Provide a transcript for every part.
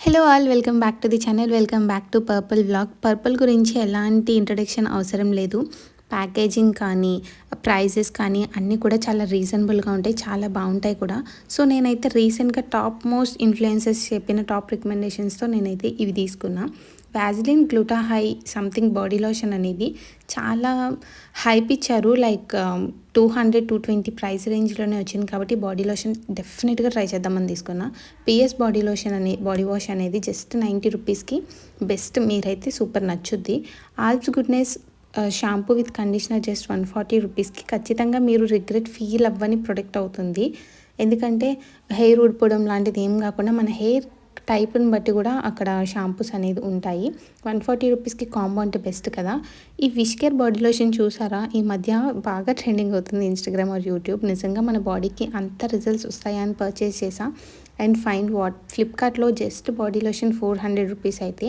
Hello all, welcome back to the channel. Welcome back to purple vlog. Purple గురించి ఎలాంటి introduction అవసరం లేదు. Packaging కానీ ప్రైజెస్ కానీ అన్నీ కూడా చాలా రీజనబుల్గా ఉంటాయి, చాలా బాగుంటాయి కూడా. సో నేనైతే రీసెంట్గా టాప్ మోస్ట్ ఇన్ఫ్లుయెన్సర్స్ చెప్పిన టాప్ రికమెండేషన్స్తో నేనైతే ఇవి తీసుకున్నా. Vaseline gluta hya something body lotion అనేది చాలా హైప్ ఇచ్చారు. లైక్ 200-220 ప్రైస్ రేంజ్లోనే వచ్చింది కాబట్టి బాడీ లోషన్ డెఫినెట్గా ట్రై చేద్దామని తీసుకున్నా. PS body lotion body wash అనేది జస్ట్ 90 రూపీస్కి బెస్ట్. మీరైతే సూపర్ నచ్చుద్ది. Alps goodness shampoo with conditioner just 140 రూపీస్కి ఖచ్చితంగా మీరు రిగ్రెట్ ఫీల్ అవ్వని ప్రొడక్ట్ అవుతుంది. ఎందుకంటే హెయిర్ ఊడిపోవడం లాంటిది ఏం కాకుండా మన హెయిర్ టైప్ని బట్టి కూడా అక్కడ షాంపూస్ అనేది ఉంటాయి. 140 రూపీస్కి కాంబో అంటే బెస్ట్ కదా. ఈ విష్ కేర్ బాడీ లోషన్ చూసారా, ఈ మధ్య బాగా ట్రెండింగ్ అవుతుంది ఇన్స్టాగ్రామ్ ఆర్ యూట్యూబ్. నిజంగా మన బాడీకి అంత రిజల్ట్స్ వస్తాయని పర్చేస్ చేసా. అండ్ ఫైన్ వాట్ ఫ్లిప్కార్ట్లో జస్ట్ బాడీ లోషన్ 400 రూపీస్ అయితే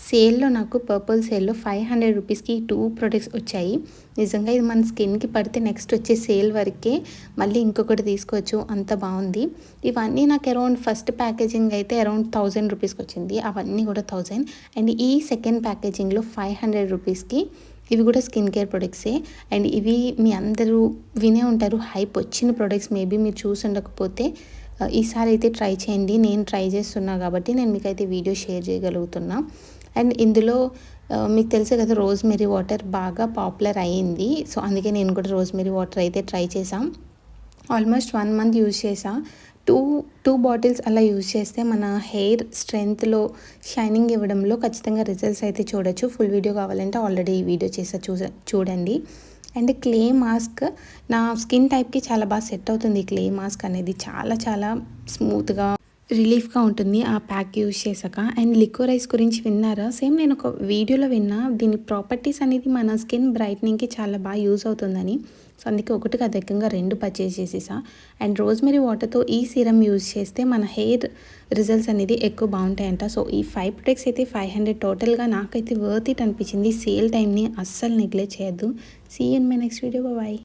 సేల్లో నాకు పర్పుల్ సేల్లో 500 రూపీస్కి 2 ప్రొడక్ట్స్ వచ్చాయి. నిజంగా ఇది మన స్కిన్కి పడితే నెక్స్ట్ వచ్చే సేల్ వరకే మళ్ళీ ఇంకొకటి తీసుకోవచ్చు, అంత బాగుంది. ఇవన్నీ నాకు అరౌండ్ ఫస్ట్ ప్యాకేజింగ్ అయితే అరౌండ్ 1000 రూపీస్కి వచ్చింది, అవన్నీ కూడా 1000. అండ్ ఈ సెకండ్ ప్యాకేజింగ్లో 500 రూపీస్కి ఇవి కూడా స్కిన్ కేర్ ప్రొడక్ట్సే. అండ్ ఇవి మీ అందరూ వినే ఉంటారు, హైప్ వచ్చిన ప్రొడక్ట్స్. మేబీ మీరు చూసి ఉండకపోతే ఈసారి అయితే ట్రై చేయండి. నేను ట్రై చేస్తున్నా కాబట్టి నేను మీకైతే వీడియో షేర్ చేయగలుగుతున్నా. అండ్ ఇందులో మీకు తెలుసు కదా, రోజ్మెరీ వాటర్ బాగా పాపులర్ అయ్యింది. సో అందుకే నేను కూడా రోజ్మెరీ వాటర్ అయితే ట్రై చేసాం. ఆల్మోస్ట్ 1 మంత్ యూజ్ చేసా. టూ బాటిల్స్ అలా యూజ్ చేస్తే మన హెయిర్ స్ట్రెంగ్త్లో షైనింగ్ ఇవ్వడంలో ఖచ్చితంగా రిజల్ట్స్ అయితే చూడొచ్చు. ఫుల్ వీడియో కావాలంటే ఆల్రెడీ ఈ వీడియో చేసా, చూడండి. అండ్ క్లే మాస్క్ నా స్కిన్ టైప్కి చాలా బాగా సెట్ అవుతుంది. ఈ క్లే మాస్క్ అనేది చాలా చాలా స్మూత్గా రిలీఫ్గా ఉంటుంది ఆ ప్యాక్ యూజ్ చేశాక. అండ్ లిక్వరైజ్ గురించి విన్నారా? సేమ్ నేను ఒక వీడియోలో విన్నా, దీని ప్రాపర్టీస్ అనేది మన స్కిన్ బ్రైట్నింగ్కి చాలా బాగా యూజ్ అవుతుందని. సో అందుకే ఒకటి కాదు, ఏకంగా 2 పర్చేస్ చేసేసా. అండ్ రోజ్మెరీ వాటర్తో ఈ సీరం యూజ్ చేస్తే మన హెయిర్ రిజల్ట్స్ అనేది ఎక్కువ బాగుంటాయంట. సో ఈ 5 ప్రొడక్ట్స్ అయితే 500 టోటల్గా నాకైతే వర్త్ ఇట్ అనిపించింది. సేల్ టైంని అస్సలు నెగ్లెక్ట్ చేయొద్దు. See you in my next video. Bye.